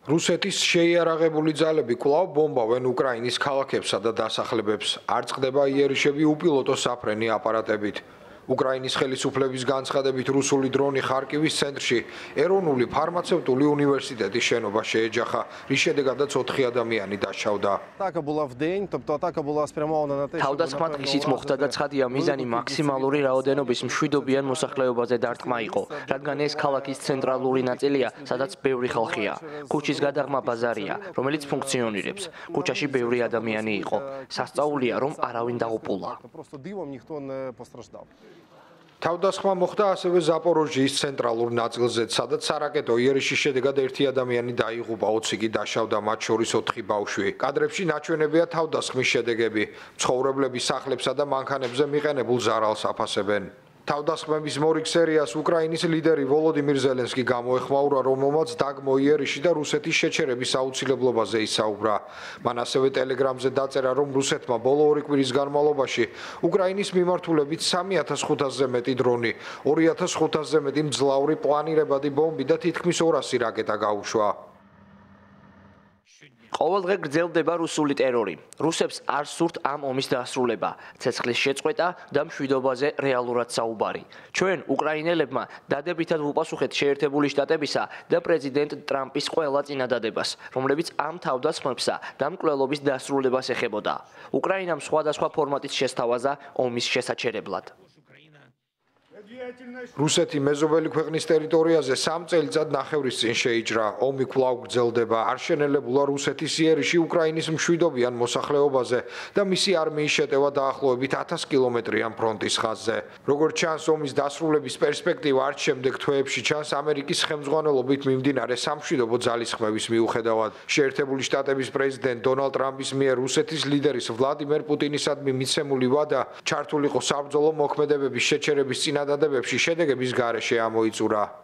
რუსეთის შეიარაღებული ძალები კვლავ ბომბავენ უკრაინის ქალაქებსა და დასახლებებს. არ წყდება იერიშები უპილოტო საფრენი აპარატებით. უკრაინის ხელისუფლების განცხადებით რუსული დრონი ხარკივის ცენტრში ეროვნული ფარმაცევტული უნივერსიტეტის შენობა შეეჯახა, რის შედეგადაც 4 ადამიანი დაშავდა. თავდასხმა დღისით მოხდა და ცხადია მიზანი მაქსიმალური რაოდენობის მშვიდობიან მოსახლეობაზე დარტყმა იყო, რადგან ეს ქალაქის ცენტრალური ნაწილია, სადაც ბევრი ხალხია. ქუჩის გადაღმა ბაზარია, რომელიც ფუნქციონირებს. ქუჩაში ბევრი ადამიანი იყო. სასწაულია, რომ არავინ დაღუპულა. თავდასხმა მოხდა ასევე ზაპოროჟიის ცენტრალურ ნაწილზე, სადაც სარაკეტო იერიშის შედეგად 1 ადამიანი დაიღუპა, 20 კი დაშავდა, მათ შორის 4 ბავშვი. კადრებში ნაჩვენებია თავდასხმის შედეგები. მცხოვრებლები სახლებსა და მანქანებზე მიყენებულ ზარალს აფასებენ. თავდასხმების მორიგ სერიას უკრაინის ლიდერი ვოლოდიმირ ზელენსკი გამოეხმაურა, რომელმაც დაგმო იერიში და რუსეთის შეჩერების აუცილებლობაზე ისაუბრა. მან ასევე ტელეგრამზე დაწერა, რომ რუსეთმა ბოლო 2 კვირის განმავლობაში უკრაინის მიმართულებით 3500-ზე მეტი დრონი, 2500-ზე მეტი მძლავრი პლანირებადი ბომბი და თითქმის 200 რაკეტა გაუშვა. ყოველდღე გრძელდება რუსული ტერორი. რუსებს არ სურთ ამ ომის დასრულება, ცეცხლის შეწყვეტა და მშვიდობაზე რეალურად საუბარი. ჩვენ უკრაინელებმა დადებითად ვუპასუხეთ შეერთებული შტატებისა და პრეზიდენტ ტრამპის ყველა წინადადებას, რომლებიც ამ თავდასხმებსა და მკვლელობის დასრულებას ეხებოდა. უკრაინამ სხვადასხვა ფორმატის შესთავაზა ომის შესაჩერებლად. რუსეთი მეზობელი ქვეყნის ტერიტორიაზე 3 წელიწად ნახევრის წინ შეიჭრა. ომი კვლავ გრძელდება. არ შენელებულა რუსეთის იერიში უკრაინის მშვიდობიან მოსახლეობაზე და მისი არმიის შეტევა დაახლოებით 1000 კილომეტრიან ფრონტის ხაზზე. როგორც ჩანს, ომის დასრულების პერსპექტივა არც შემდეგ თვეებში ჩანს ამერიკის ხელმძღვანელობით მიმდინარე სამშვიდობო ძალისხმევის მიუხედავად. შეერთებული შტატების პრეზიდენტ დონალდ ტრამპის მიერ რუსეთის ლიდერის ვლადიმერ პუტინისადმი მიცემული ვადა ჩართულიყო საბრძოლო მოქმედებების შეჩერების წინადადებებში შედეგების გარეშე ამოიწურა.